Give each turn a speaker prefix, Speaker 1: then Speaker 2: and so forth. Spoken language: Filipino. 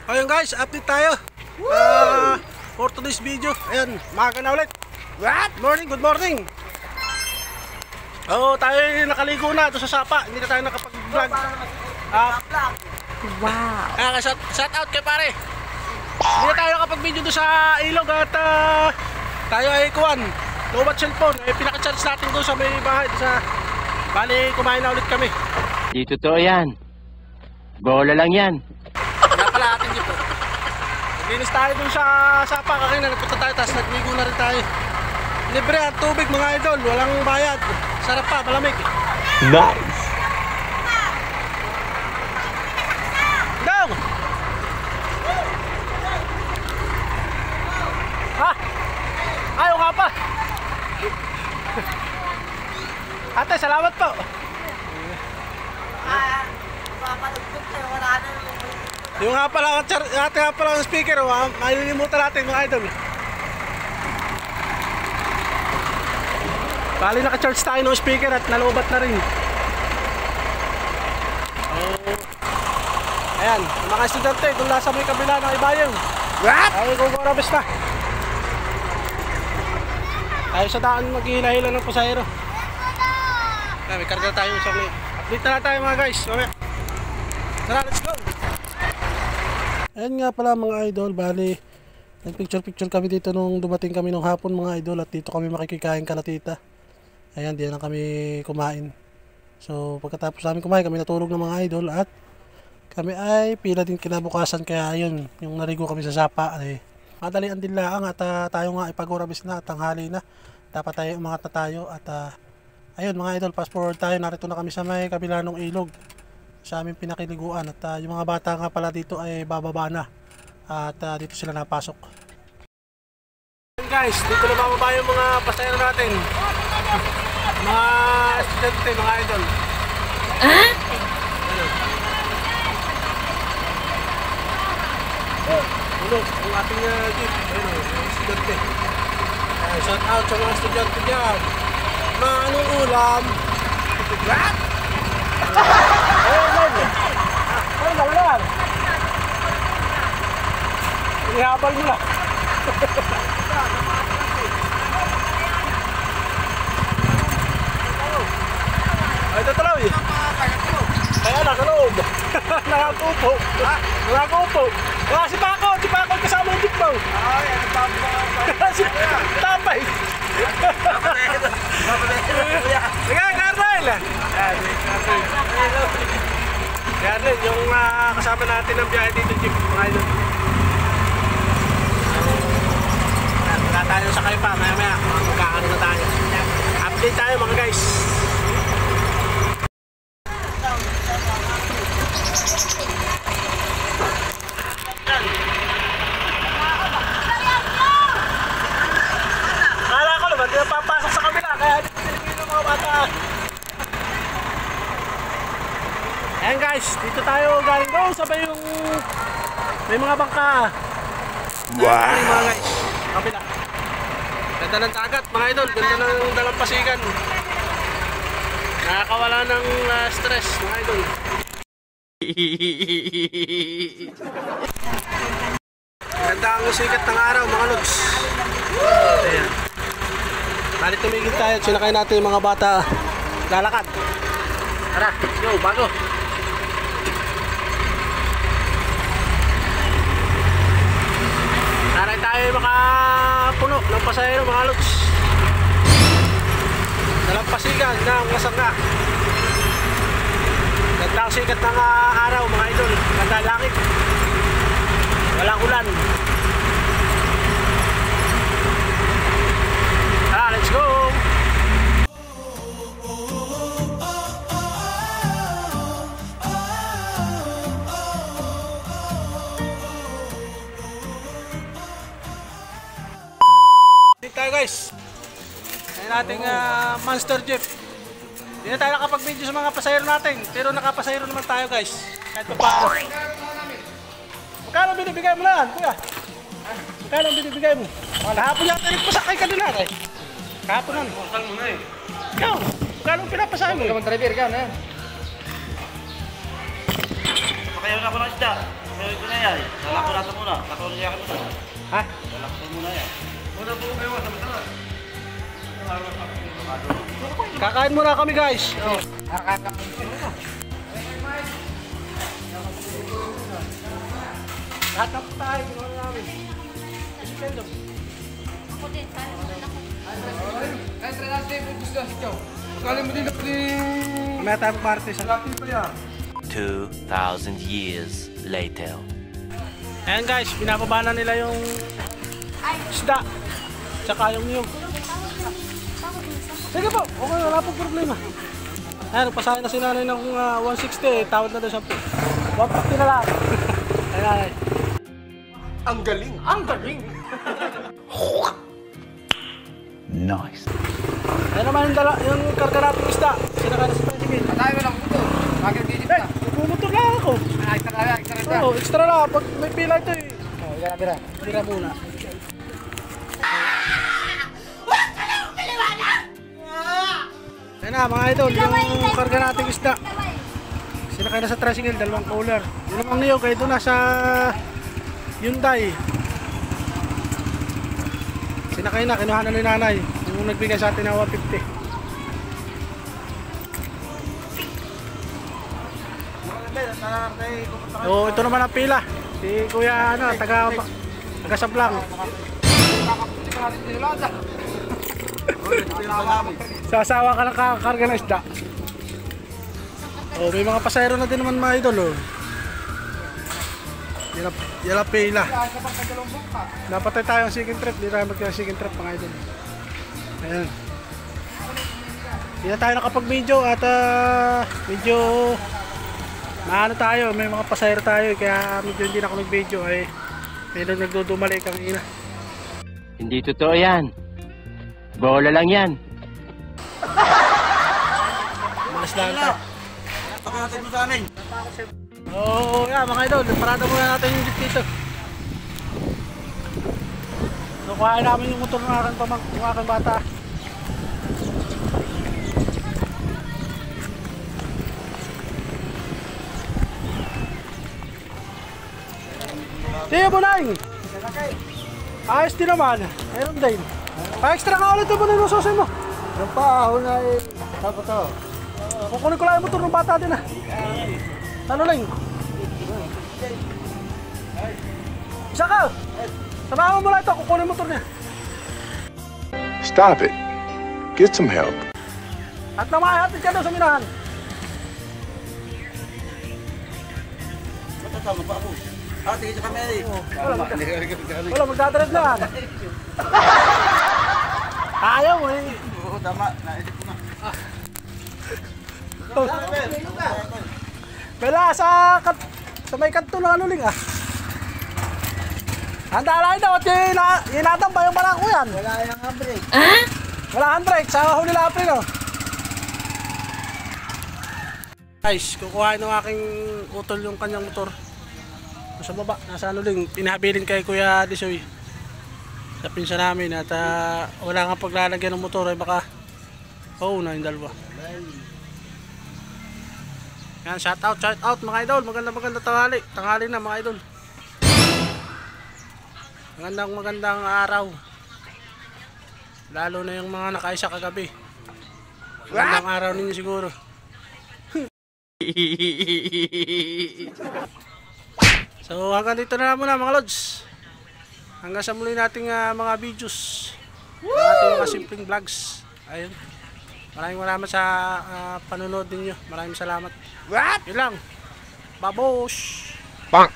Speaker 1: Ayun guys, update tayo for today's video. Ayan, maaga na ulit. Good morning. Tayo nakaligo na doon sa sapa. Hindi na tayo nakapag-vlog. Wow. Shout out kay pare. Hindi na tayo nakapag-video doon sa ilog at tayo ay lowbat cellphone. Pinaka-charge natin doon sa may bahay. Bali, kumain na ulit kami.
Speaker 2: Di totoo yan. Bola lang yan.
Speaker 1: Kaya pala atin dito. Linis tayo dun sa sapa. Kakina nagpunta tayo, tapos nagmigo na rin tayo. Libre at tubig mga idol, walang bayad. Sarap pa, malamig.
Speaker 2: Nice.
Speaker 1: Daw! Ha? Ayaw nga pa. Ate, salamat po. Yung nga pala, ate nga pala ang speaker, malilimutan natin mga idol. Bali naka-charge tayo ng speaker at nalobat na rin. Ayan, mga estudyante, doon nasa may kabila ng Ibayong. Ay, kukurabis na. Tayo sa daan maghihila-hila ng pasahero. May karga tayo sa may. Update na tayo mga guys. Tara, let's go! Ayan nga pala mga idol, bali nagpicture kami dito nung dumating kami nung hapon mga idol, at dito kami makikikain kalatita. Ayan, diyan lang kami kumain. So pagkatapos namin kumain, kami natulog ng mga idol at kami ay pila din kinabukasan, kaya ayun, yung narigo kami sa sapa ay madalian din lang at tayo nga ipagurabis na, tanghali na, dapat tayo umangat na tayo at ayun mga idol, fast forward tayo, narito na kami sa may kabila ng ilog sa aming pinakiliguan at yung mga bata nga pala dito ay bababa na at dito sila napasok. Guys, dito na bababa yung mga pasahero natin, mga estudyante, mga idol. Tulog ang ating jeep. Ayun o, mga estudyante. Shout out sa mga estudyante dyan. Anong ulam? What? Ayun lang. Ihapal mo lang. Ay, ito talaw eh. Kaya nakaloob. Nakakupo. Si Paco kasama yung jeep mo. Ay, ano pa ba? Si Tapay. Sige, Carnel. Carnel, yung kasama natin ng biyahe dito jeep, mga idol. Wala tayo sakay pa, maya magkakaroon na tayo. Update tayo mga guys. Kala ko naman, di na papasok sa kabila, kaya pinipili ng mga bata. Ayan guys, dito tayo galing doon, sabay yung may mga bangka. Wow! Ayan mga guys, kabila. Ganda ng dagat mga idol, ganda ng dalampasigan. Nakakawala ng stress mga idol. Ganda ang sikat ng araw mga lods. Ayan. Bali tumigil tayo, sinakay natin yung mga bata lalakad. Tara, let's go, bago. Taray tayo makapuno ng pasahero mga lods. Dalampasigan ng Wasanga. Ganda ang sikat ng araw mga idol. Ganda ang langit. Walang ulan. Let's go! Dito tayo guys. Ayan nating monster jeep. Hindi na tayo nakapag-video sa mga pasahero natin, pero nakapasahero naman tayo guys. Kahit pa paano. Magkano binibigay mo na yan, kuya? Magkano binibigay mo? Hapon yata rin pasakay ka nila eh. Kahapon nun. Saan mo na eh? Ikaw, magkano pinapasahin mo? Ikaw mag-driver ka na yan.
Speaker 3: Sakayaw na ako ng isda. Sakayaw ko na yan. Lalako natin muna. Lako niya ka muna.
Speaker 1: Ha?
Speaker 3: Lalako muna yan. Muna po kayo. Sama-sama.
Speaker 1: Kakain muna kami guys. Oh. Lahat ng tayo, ginawa na namin. Kasi kendo.
Speaker 4: Ako din, parang ako.
Speaker 5: Kahit rin natin kung gusto na ikaw. Kali mo din ako din.
Speaker 1: Mamaya tayo party sa...
Speaker 2: 2,000 years later.
Speaker 1: Ayan guys, binababa na nila yung isda. Tsaka yung niyog. Sige po, okay, wala pong problema. Ayan, pasahin na si nanay ng 160, tawad na doon sa 150 na lang. Ayan.
Speaker 5: Ang galing.
Speaker 1: Ang galing!
Speaker 2: Nice.
Speaker 1: Ayan naman yung karga natin isda. Sinaka na si Benjamin.
Speaker 5: Patay mo lang puto. Bakit dito na?
Speaker 1: Nagmumotor lang ako.
Speaker 5: Extra rin.
Speaker 1: Oo, extra lang. Pag may pila ito eh.
Speaker 5: Bira.
Speaker 1: Tira muna. Ayan na mga idol, yung karga nating isda. Sinakay na sa tricycle, dalawang cooler. Yun namang niyog, kayo doon nasa Hyundai. Sinakay na, kinuha na ni nanay. Yung nagbigay sa atin ng 150. Oo, ito naman ang pila. Si Kuya, taga Sablang. Sasawa ka ng kakarga ng isda. Oh, may mga pasahero na din naman mga idol. Oh. Yala pila. Dapat tayo ang second trip. Di tayo magka-second trip mga idol. Ayan. Hindi na tayo nakapag-video at medyo maano tayo. May mga pasahero tayo kaya medyo hindi na ako nag-video. Medyo nagdudumali kang ina.
Speaker 2: Hindi totoo yan. Bola lang yan.
Speaker 1: Malas lang tayo.
Speaker 3: Pagkakatid mo sa amin.
Speaker 1: Oo, mga idol, parada muna natin yung jeep dito. Kuhain namin yung motor ng aking bata. Tiyo, Bunay! Ayos din naman. Meron din. Pa-extra ka ulit yung Bunay mo susi mo.
Speaker 5: Yung pa, ako na eh. Saan to?
Speaker 1: Kukunin ko lang yung motor ng bata din Ano lang? Isa ka! Samahan mo lang ito, kukunin yung motor niya.
Speaker 6: Stop it. Get some help.
Speaker 1: At namahatid ka daw sa minahan.
Speaker 3: Matatama pa ako. Tingin sa kamera eh.
Speaker 1: Wala, magdadred lang. Ayaw mo eh.
Speaker 3: Oo, tama. Naisip ko na.
Speaker 1: Wala, sa may kanto ng anuling Handa lang daw at inatang ba yung barako yan?
Speaker 5: Wala yung handbrake.
Speaker 1: Wala handbrake, sa huli na April Guys, kukuhain ng aking utol yung kanyang motor. Sa baba, nasa anuling, pinahabilin kay Kuya Disoy. Sa pinsa namin at wala nga paglalagyan ng motor ay baka na yung dalawa. Yan, shout out mga idol. Maganda tanghali na mga idol. Magandang araw. Lalo na yung mga nakaisa kagabi. Magandang araw ninyo siguro. So hanggang dito na lang muna mga lods. Hanggang sa muli nating mga videos. Ating mga simpleng vlogs. Ayun. Maraming sa panonood ninyo. Maraming salamat. Yun lang. Babosh!
Speaker 6: Bonk.